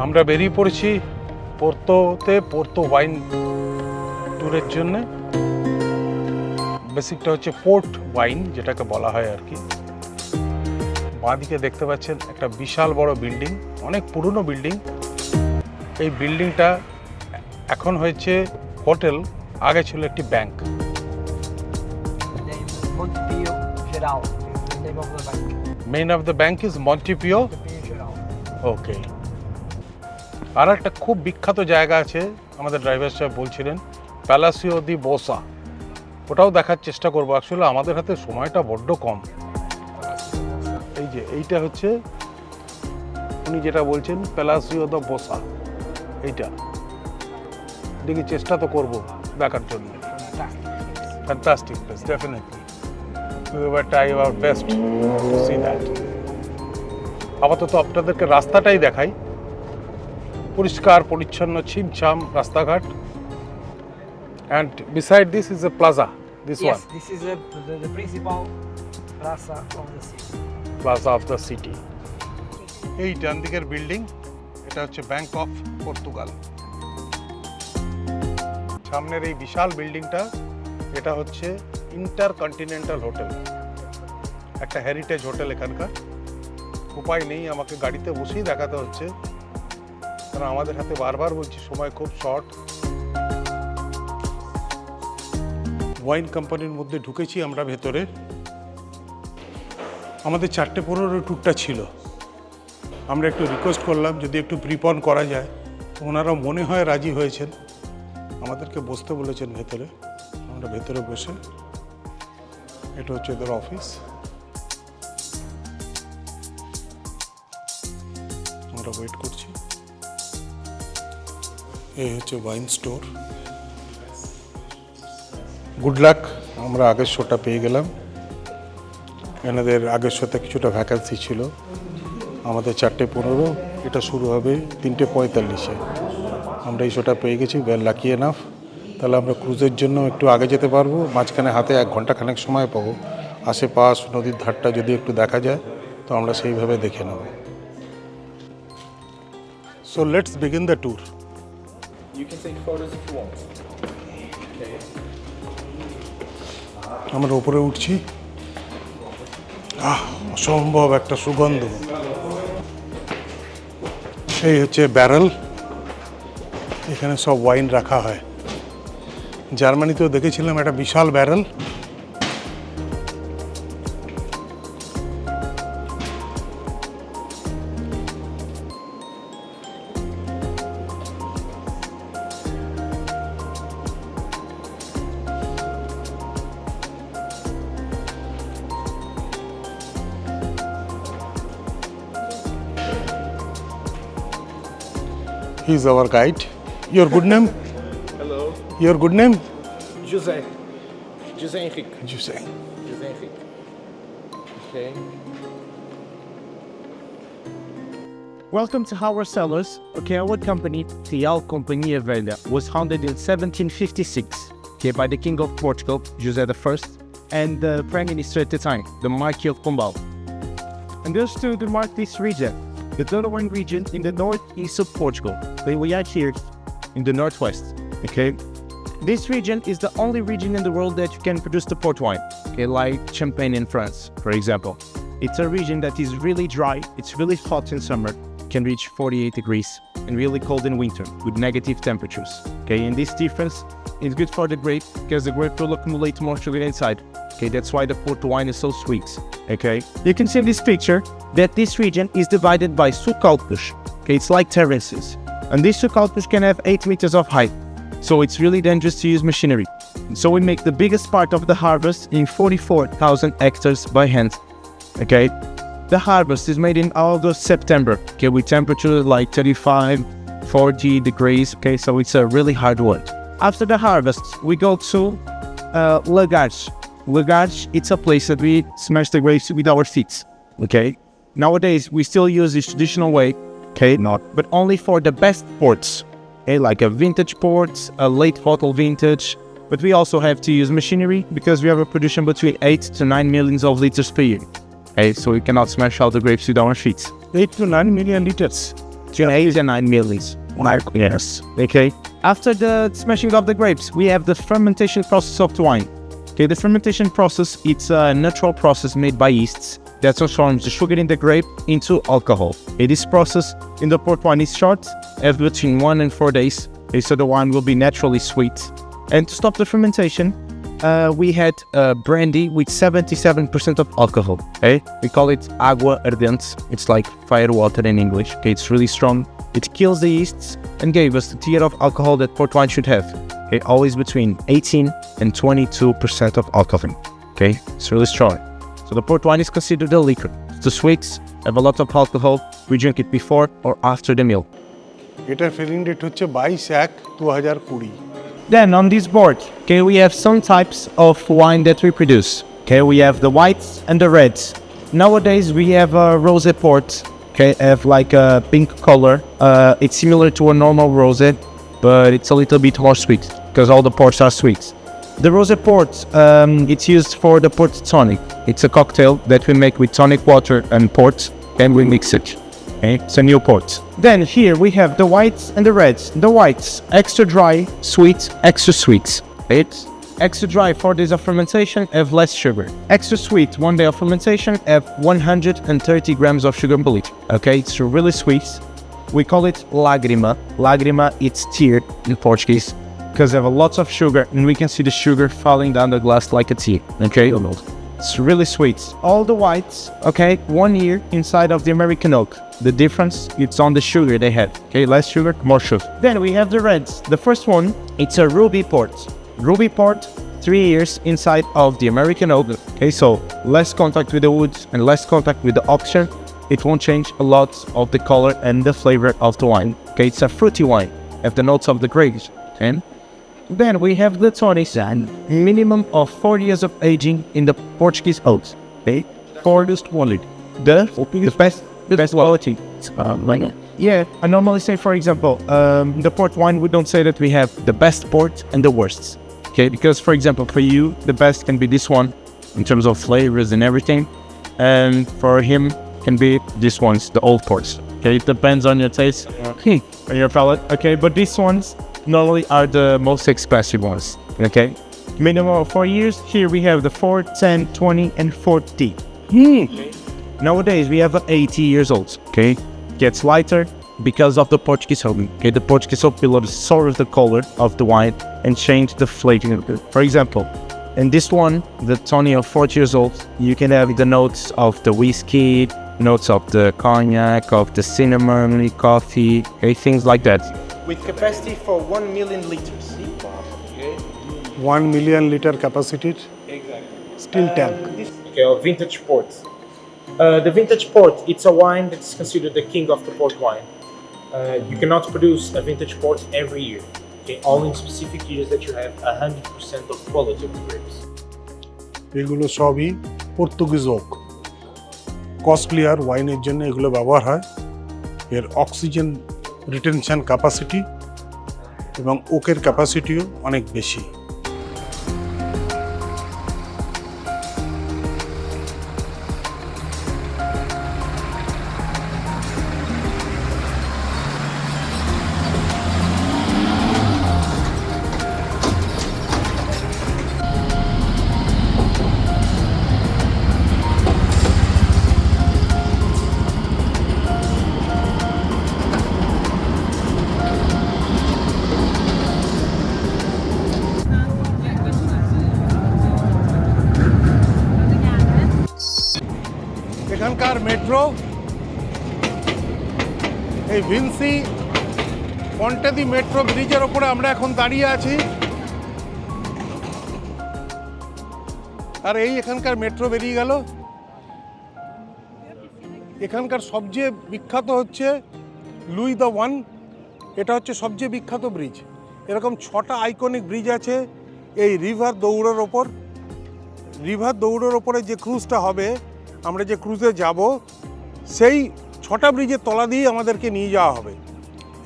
আমরা বেরিয়ে পড়েছি পোর্তো ওয়াইন ট্যুরের জন্য। বেসিকটা হচ্ছে পোর্ট ওয়াইন যেটাকে বলা হয় আর কি। বাঁদিকে দেখতে পাচ্ছেন একটা বিশাল বড় বিল্ডিং, অনেক পুরনো বিল্ডিং। এই বিল্ডিংটা এখন হয়েছে হোটেল, আগে ছিল একটি bank. Montepio Geral is the name of the bank. Main of the bank is Montepio. Montepio Geral. Okay. আর একটা খুব বিখ্যাত জায়গা আছে, আমাদের ড্রাইভার সাহেব বলছিলেন, প্যালাসিও দি বোসা। ওটাও দেখার চেষ্টা করবো। অ্যাকচুয়ালি আমাদের হাতে সময়টা বড্ড কম। এই যে এইটা হচ্ছে উনি যেটা বলছেন প্যালাসিও দি বোসা, এইটা দেখি চেষ্টা তো করবো দেখার জন্য। Fantastic place, definitely we will try our best to see that. আপাতত আপনাদেরকে রাস্তাটাই দেখাই, পরিষ্কার পরিচ্ছন্ন ছিমছাম রাস্তাঘাট। and beside this is a plaza, this Yes, one this is the principal plaza of the city. plaza of the city. এই ডান দিকের building, এটা হচ্ছে ব্যাংক অফ পর্তুগাল। সামনের এই বিশাল বিল্ডিংটা, এটা হচ্ছে ইন্টারকন্টিনেন্টাল হোটেল, একটা হেরিটেজ হোটেল এখানকার। উপায় নেই, আমাকে গাড়িতে বসেই দেখাতে হচ্ছে, কারণ আমাদের হাতে বারবার বলছি সময় খুব শর্ট। ওয়াইন কোম্পানির মধ্যে ঢুকেছি আমরা ভেতরে। আমাদের 4:15 ট্যুরটা ছিল। আমরা একটু রিকোয়েস্ট করলাম যদি একটু প্রিপন করা যায়, তো ওনারা মনে হয় রাজি হয়েছেন, আমাদেরকে বসতে বলেছেন ভেতরে। আমরা ভেতরে বসে, এটা হচ্ছে এদের অফিস, আমরা ওয়েট করছি। এই হচ্ছে ওয়াইন স্টোর। গুড লাক, আমরা আগের শোটা পেয়ে গেলাম। এনাদের আগের শোতে কিছুটা ভ্যাকান্সি ছিল। আমাদের 4:15, এটা শুরু হবে 3:45-এ। আমরা এই শোটা পেয়ে গেছি, ওয়েল লাকি এনাফ। তাহলে আমরা ক্রুজের জন্য একটু আগে যেতে পারবো, মাঝখানে হাতে 1 ঘন্টা খানেক সময় পাবো। আশেপাশ নদীর ধারটা যদি একটু দেখা যায় তো আমরা সেইভাবে দেখে নেব। So let's begin the tour. You can take photos if you want. Okay. আমরা উপরে উঠছি। অসম্ভব একটা সুগন্ধ। এই হচ্ছে ব্যারেল, এখানে সব ওয়াইন রাখা হয়। জার্মানিতেও দেখেছিলাম একটা বিশাল barrel. He is our guide. Your good name? Hello. Your good name? José. José Henrique. Jose. José Henrique. Okay. Welcome to Howard Cellars. Okay, our company, Real Companhia Velha, was founded in 1756, okay, by the King of Portugal, José I, and the Prime Minister at the time, the Marquis of Pombal. And those two demark this region, the Douro region in the northeast of Portugal. We are here in the northwest, okay? This region is the only region in the world that you can produce the port wine, okay, like Champagne in France, for example. It's a region that is really dry, it's really hot in summer, can reach 48 degrees, and really cold in winter with negative temperatures, okay? And this difference is good for the grape because the grape will accumulate more sugar inside, okay? That's why the port wine is so sweet, okay? You can see in this picture that this region is divided by sucalpes, okay? It's like terraces, and these sucalpes can have 8 meters of height. So it's really dangerous to use machinery. So we make the biggest part of the harvest in 44,000 hectares by hand, okay? The harvest is made in August, September, okay, with temperatures like 35, 40 degrees, okay? So it's a really hard work. After the harvest, we go to Lagage. Lagage, it's a place that we smash the grapes with our feet, okay? Nowadays, we still use this traditional way, okay, but only for the best ports, okay, like a vintage port, a late bottle vintage, but we also have to use machinery because we have a production between 8 to 9 millions of liters per year, okay, so we cannot smash out the grapes with our feet. 8 to 9 million liters. 8 and 9 millions. Yes. Okay. After the smashing of the grapes, we have the fermentation process of the wine. Okay, the fermentation process, it's a natural process made by yeasts that transforms the sugar in the grape into alcohol. Okay, this process in the port wine is short, between 1 and 4 days. Okay, so the wine will be naturally sweet. And to stop the fermentation, we had brandy with 77% of alcohol. Okay, we call it agua ardente. It's like fire water in English. Okay, it's really strong. It kills the yeasts and gave us the tier of alcohol that port wine should have. Okay, always between 18 and 22% of alcohol. Okay, it's really strong. So the port wine is considered a liquor. The sweets have a lot of alcohol. We drink it before or after the meal. এটার feeling date হচ্ছে 22/1/2020। Then on this board, okay, we have some types of wine that we produce. Okay, we have the whites and the reds. Nowadays we have a rosé port. Okay, have like a pink color. It's similar to a normal rosé, but it's a little bit more sweet because all the ports are sweet. The rosé port, it's used for the port tonic. It's a cocktail that we make with tonic water and port, and we mix it. Okay, it's a new port. Then here we have the whites and the reds. The whites, extra dry, sweet, extra sweet. It's extra dry 4 days of fermentation, have less sugar. Extra sweet 1 day of fermentation, have 130 grams of sugar per liter. Okay, it's really sweet. We call it lágrima. Lágrima, it's tear in Portuguese, because they have a lot of sugar, and we can see the sugar falling down the glass like a tear. Okay, it's really sweet. All the whites, okay, 1 year inside of the American oak. The difference, it's on the sugar they have. Okay, less sugar, more sugar. Then we have the reds. The first one, it's a ruby port. Ruby port, 3 years inside of the American oak. Okay, so less contact with the woods and less contact with the oxygen. It won't change a lot of the color and the flavor of the wine. Okay, it's a fruity wine. Have the notes of the grapes. And then we have the Tony San, minimum of 4 years of aging in the Portuguese oaks. Okay, best quality. The best quality. Yeah, I normally say, for example, the port wine, we don't say that we have the best port and the worst. Okay, because for example, for you, the best can be this one in terms of flavors and everything, and for him can be this ones, the old ports. Okay, it depends on your taste, on your palate. Okay, but these ones normally are the most expensive ones. Okay, minimum of 4 years. Here we have the 4, 10, 20, and 40. Nowadays we have 80 years old. Okay, gets lighter because of the Portuguese oak. Okay, the Portuguese oak will absorb the color of the wine and change the flavor. For example, in this one, the Tony of 40 years old, you can have the notes of the whiskey, notes of the cognac, of the cinnamon, coffee, okay, things like that. With capacity for 1 million liters. 1 million liter capacity, Exactly. still tank. Okay, vintage port. The vintage port, it's a wine that's considered the king of the port wine. You cannot produce a vintage port every year. Okay, only in specific years that you have 100% of quality of the grapes. এগুলো সবই Portuguese okay. Costlier ওয়াইনের জন্য এগুলো ব্যবহার হয়। এর oxygen retention capacity এবং ওকের ক্যাপাসিটিও অনেক বেশি। এখানকার মেট্রো এই ভিনসি পন্টেদি মেট্রো ব্রিজের ওপরে আমরা এখন দাঁড়িয়ে আছি। আর এই এখানকার মেট্রো বেরিয়ে গেল। এখানকার সবচেয়ে বিখ্যাত হচ্ছে লুই দ্য ওয়ান। এটা হচ্ছে সবচেয়ে বিখ্যাত ব্রিজ। এরকম 6টা আইকনিক ব্রিজ আছে এই রিভার দৌড়ের ওপর। রিভার দৌড়ের ওপরে যে ক্রুজটা হবে, আমরা যে ক্রুজে যাব, সেই 6টা ব্রিজের তলা দিয়ে আমাদেরকে নিয়ে যাওয়া হবে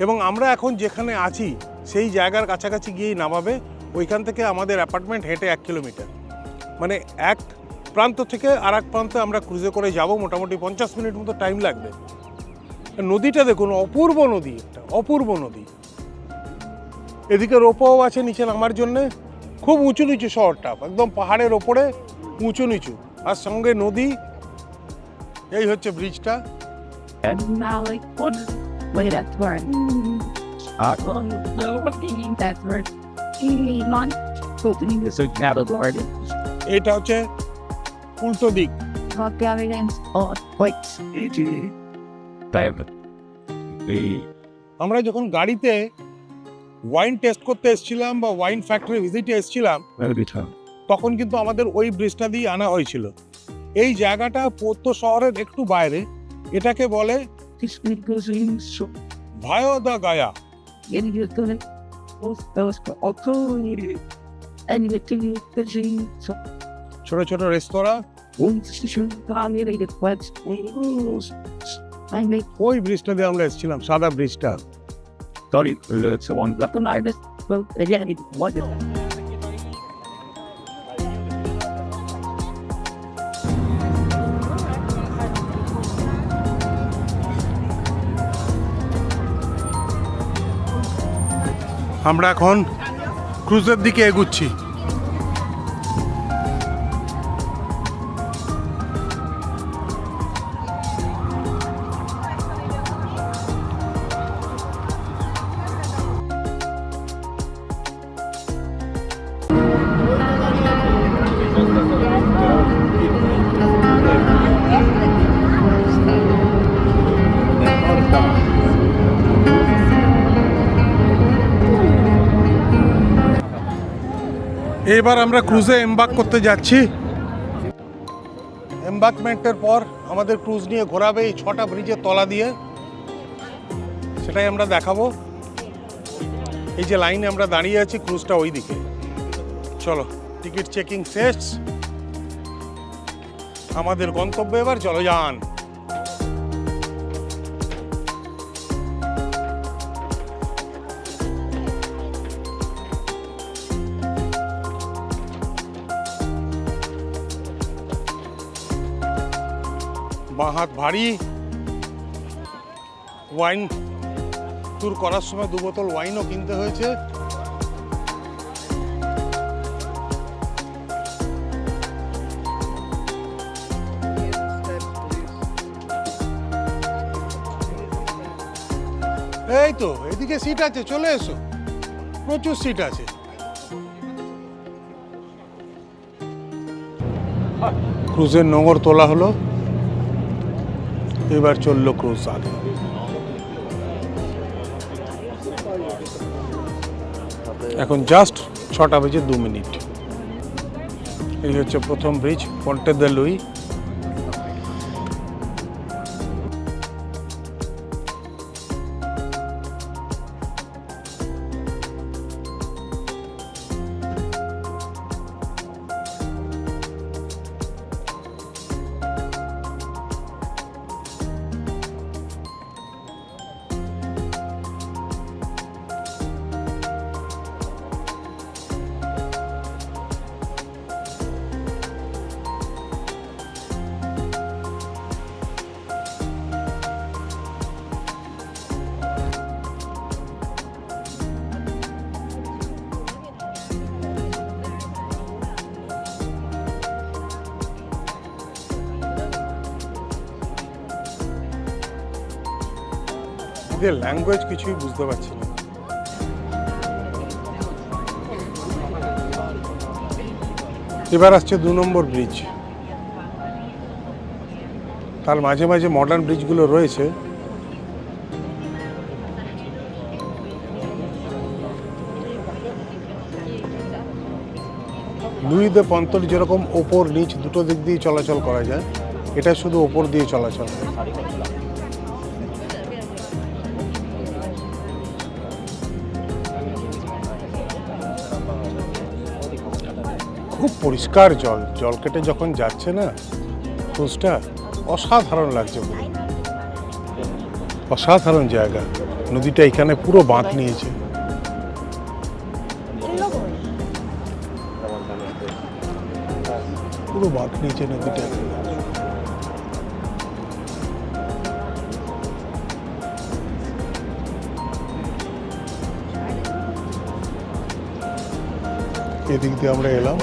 এবং আমরা এখন যেখানে আছি সেই জায়গার কাছাকাছি গিয়েই নামাবে। ওইখান থেকে আমাদের অ্যাপার্টমেন্ট হেঁটে 1 কিলোমিটার, মানে এক প্রান্ত থেকে আর এক প্রান্তে আমরা ক্রুজে করে যাব। মোটামুটি 50 মিনিট মতো টাইম লাগবে। নদীটা দেখুন, অপূর্ব নদী, একটা অপূর্ব নদী। এদিকে রোপও আছে নিচে নামার জন্যে। খুব উঁচু নিচু শহরটা, একদম পাহাড়ের ওপরে উঁচু নিচু, আর সঙ্গে নদী। এই হচ্ছে ব্রিজটা। And now, like, what? Wait, that's word. That's word. Non. Opening the search now, Lord. এটা হচ্ছে উল্টো দিক। Talk evidence on points. আমরা যখন গাড়িতে ওয়াইন টেস্ট করতে এসেছিলাম বা ওয়াইন ফ্যাক্টরি ভিজিটে এসেছিলাম, তখন কিন্তু আমাদের ওই ব্রিজটা দিয়ে আনা হয়েছিল। এই জায়গাটা পোর্তো শহরের একটু বাইরে। এটাকে বলে This goes in so. ভায়ো দা গায়া। Getting you to it. Those also needed. And you get to the so. ছোট ছোট রেস্তোরাঁ। One station, dominated what's. I make ওই ব্রিজটা দিয়ে আমরা এসেছিলাম, সাদা ব্রিজটা। sorry, it's one that an artist. Well, again, it wasn't. আমরা এখন ক্রুজের দিকে এগুচ্ছি। এবার আমরা ক্রুজে এমবার্ক করতে যাচ্ছি। এমবার্কমেন্টের পর আমাদের ক্রুজ নিয়ে ঘোরাবে এই 6টা ব্রিজের তলা দিয়ে, সেটাই আমরা দেখাবো। এই যে লাইনে আমরা দাঁড়িয়ে আছি, ক্রুজটা ওই দিকে। চলো, টিকিট চেকিং শেষ, আমাদের গন্তব্যে এবার জলযান। বাঁ হাত ভারী। ওয়াইন ট্যুর করার সময় 2 বোতল ওয়াইনও কিনতে হয়েছে। এই তো এদিকে সিট আছে, চলে এসো, প্রচুর সিট আছে। ক্রুজের নোঙর তোলা হলো, এবার চললো ক্রুজ আগে। এখন জাস্ট 6টা বেজে 2 মিনিট। এই হচ্ছে প্রথম ব্রিজ, পন্টে দে লুই। এদের ল্যাঙ্গুয়েজ কিছুই বুঝতে পারছি না। এবার আসছে 2 নম্বর ব্রিজ। তার মাঝে মাঝে মডার্ন ব্রিজগুলো রয়েছে। লুই দে পন্তর যেরকম ওপর নিচ দুটো দিক দিয়ে চলাচল করা যায়, এটা শুধু ওপর দিয়ে চলাচল। খুব পরিষ্কার জল, জল কেটে যখন যাচ্ছে না ক্রুজটা, অসাধারণ লাগছে। অসাধারণ জায়গা। নদীটা এখানে পুরো বাঁক নিয়েছে। পুরো বাঁক নিয়েছে নদীটা। এদিক দিয়ে আমরা এলাম।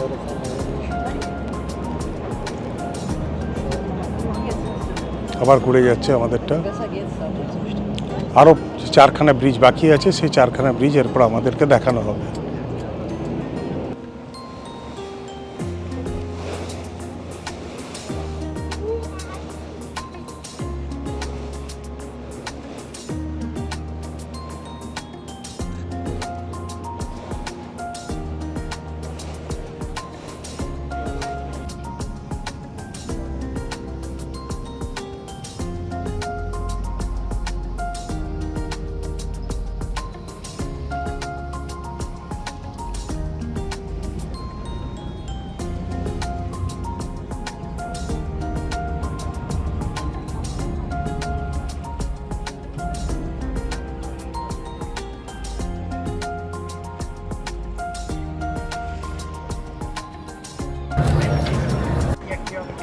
আবার ঘুরে যাচ্ছে আমাদেরটা। আরও 4খানা ব্রিজ বাকি আছে, সেই 4খানা ব্রিজ এরপর আমাদেরকে দেখানো হবে।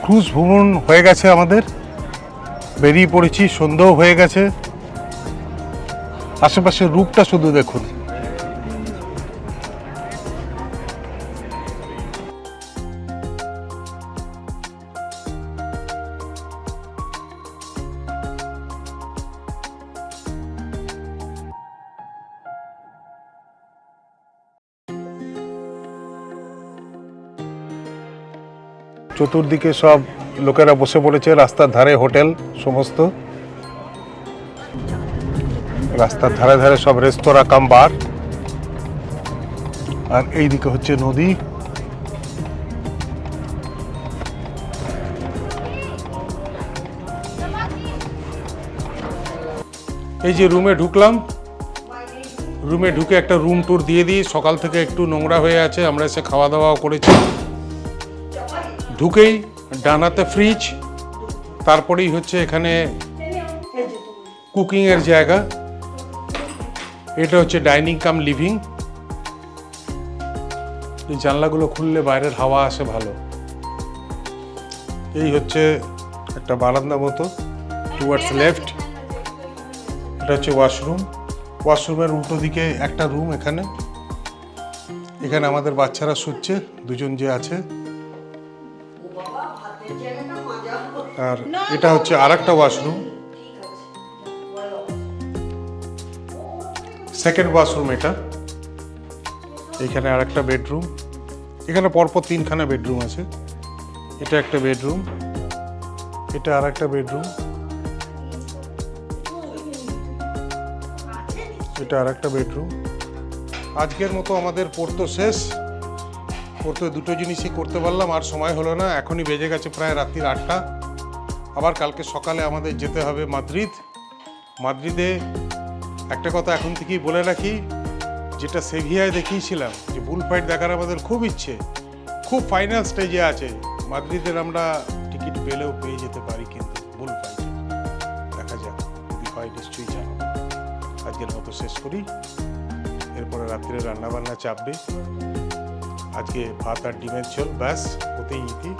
ক্রুজ ভ্রমণ হয়ে গেছে আমাদের, বেরিয়ে পড়েছি, সন্ধ্যাও হয়ে গেছে। আশেপাশের রূপটা শুধু দেখুন। চতুর্দিকে সব লোকেরা বসে পড়েছে, রাস্তার ধারে হোটেল সমস্ত, রাস্তার ধারে ধারে সব রেস্তোরাঁ কাম বার। আর এইদিকে হচ্ছে নদী। এই যে রুমে ঢুকলাম, রুমে ঢুকে একটা রুম ট্যুর দিয়ে দিই। সকাল থেকে একটু নোংরা হয়ে আছে, আমরা এসে খাওয়া দাওয়াও করেছি। ঢুকেই ডানাতে ফ্রিজ, তারপরেই হচ্ছে এখানে কুকিংয়ের জায়গা। এটা হচ্ছে ডাইনিং কাম লিভিং। এই জানলাগুলো খুললে বাইরের হাওয়া আসে ভালো। এই হচ্ছে একটা বারান্দা মতো, টুয়ার্ডস লেফট। এটা হচ্ছে ওয়াশরুম। ওয়াশরুমের উল্টো দিকে একটা রুম। এখানে এখানে আমাদের বাচ্চারা শুচ্ছে, দুজন যে আছে। আর এটা হচ্ছে আরেকটা ওয়াশরুম, সেকেন্ড ওয়াশরুম এটা। এখানে আরেকটা বেডরুম। এখানে পরপর 3খানা বেডরুম আছে। এটা একটা বেডরুম, এটা আরেকটা বেডরুম, এটা আরেকটা বেডরুম। আজকের মতো আমাদের পড়তো শেষ। পড়তে দুটো জিনিসই করতে পারলাম, আর সময় হলো না। এখনই বেজে গেছে প্রায় রাত্রির 8টা। আবার কালকে সকালে আমাদের যেতে হবে মাদ্রিদ। মাদ্রিদে একটা কথা এখন থেকেই বলে রাখি, যেটা সেভিয়ায় দেখিয়েছিলাম যে বুল ফাইট দেখার আমাদের খুব ইচ্ছে, খুব ফাইনাল স্টেজে আছে। মাদ্রিদের আমরা টিকিট পেলেও পেয়ে যেতে পারি, কিন্তু বুল ফাইট দেখা যাক, যদি হয় নিশ্চয়ই জানাবো। আজকের মতো শেষ করি, এরপরে রাত্রে রান্নাবান্না চাপবে। আজকে ভাত আর ডিমের ঝোল, ব্যাস, হতেই ইতি।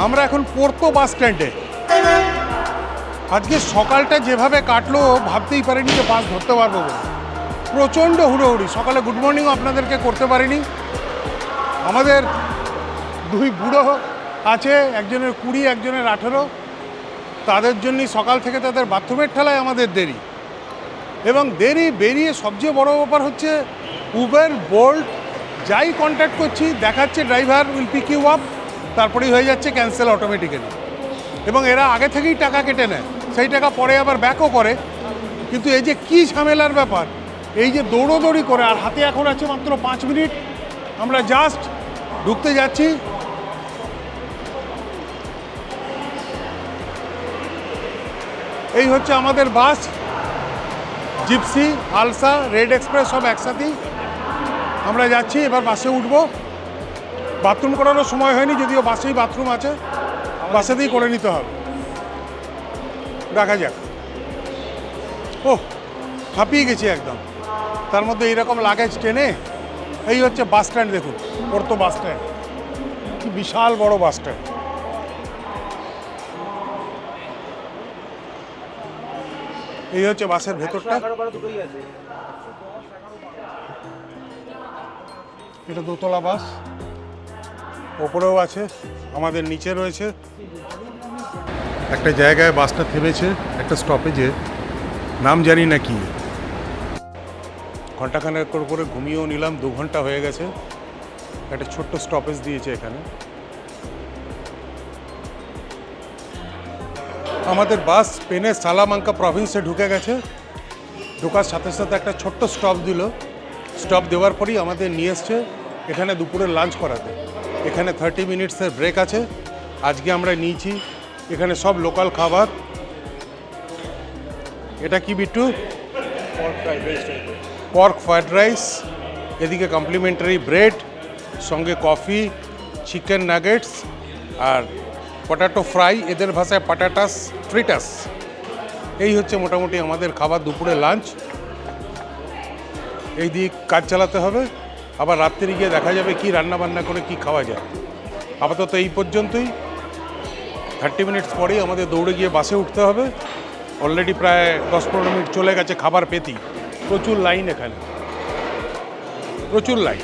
আমরা এখন পোর্তো বাস স্ট্যান্ডে। আজকে সকালটা যেভাবে কাটলো ভাবতেই পারিনি যে বাস ধরতে পারবো বলে। প্রচণ্ড হুড়োহুড়ি। সকালে গুড মর্নিংও আপনাদেরকে করতে পারিনি। আমাদের 2 বুড়ো আছে, একজনের 20, একজনের 18। তাদের জন্যই সকাল থেকে তাদের বাথরুমের ঠেলায় আমাদের দেরি। এবং দেরি বেরিয়ে সবচেয়ে বড় ব্যাপার হচ্ছে উবের, বোল্ট যাই কন্ট্যাক্ট করছি দেখাচ্ছে driver will pick you up, তারপরেই হয়ে যাচ্ছে ক্যান্সেল অটোমেটিক্যালি। এবং এরা আগে থেকেই টাকা কেটে নেয়, সেই টাকা পরে আবার ব্যাকও করে। কিন্তু এই যে কী ঝামেলার ব্যাপার, এই যে দৌড়োদৌড়ি করে, আর হাতে এখন আছে মাত্র 5 মিনিট। আমরা জাস্ট ঢুকতে যাচ্ছি। এই হচ্ছে আমাদের বাস, জিপসি, আলসা, রেড এক্সপ্রেস সব একসাথেই। আমরা যাচ্ছি, এবার বাসে উঠবো। বাথরুম করারও সময় হয়নি, যদিও বাসেই বাথরুম আছে, বাসাতেই করে নিতে হবে। দেখা যাক। ওহ, হাঁপিয়ে গেছি একদম। তার মধ্যে এইরকম লাগেজ টেনে। এই হচ্ছে বাস স্ট্যান্ড, দেখুন, পোর্তো বাস স্ট্যান্ড। কি বিশাল বড় বাস স্ট্যান্ড। এই হচ্ছে বাসের ভেতরটা। এটা দোতলা বাস, ওপরেও আছে, আমাদের নিচে রয়েছে। একটা জায়গায় বাসটা থেমেছে, একটা স্টপেজে, নাম জানি না কি। ঘন্টাখানেক করে ঘুমিয়েও নিলাম, 2 ঘন্টা হয়ে গেছে। একটা ছোট্ট স্টপেজ দিয়েছে এখানে। আমাদের বাস স্পেনের সালামাঙ্কা প্রভিন্সে ঢুকে গেছে। ঢোকার সাথে সাথে একটা ছোট্ট স্টপ দিল। স্টপ দেওয়ার পরই আমাদের নিয়ে এসছে এখানে দুপুরে লাঞ্চ করাতে। এখানে 30 মিনিটসের ব্রেক আছে। আজকে আমরা নিয়েছি এখানে সব লোকাল খাবার। এটা কি বিট্টু? পর্ক ফ্রাইড রাইস, এদিকে কমপ্লিমেন্টারি ব্রেড, সঙ্গে কফি, চিকেন নাগেটস আর পটাটো ফ্রাই, এদের ভাষায় পটাটাস ফ্রিটাস। এই হচ্ছে মোটামুটি আমাদের খাবার, দুপুরে লাঞ্চ। এই দিক কাজ চালাতে হবে, আবার রাত্রে গিয়ে দেখা যাবে কি রান্না বান্না করে কি খাওয়া যায়। আপাতত এই পর্যন্তই। 30 মিনিটস পরেই আমাদের দৌড়ে গিয়ে বাসে উঠতে হবে। অলরেডি প্রায় 10-15 মিনিট চলে গেছে খাবার পেতেই। প্রচুর লাইন এখানে, প্রচুর লাইন।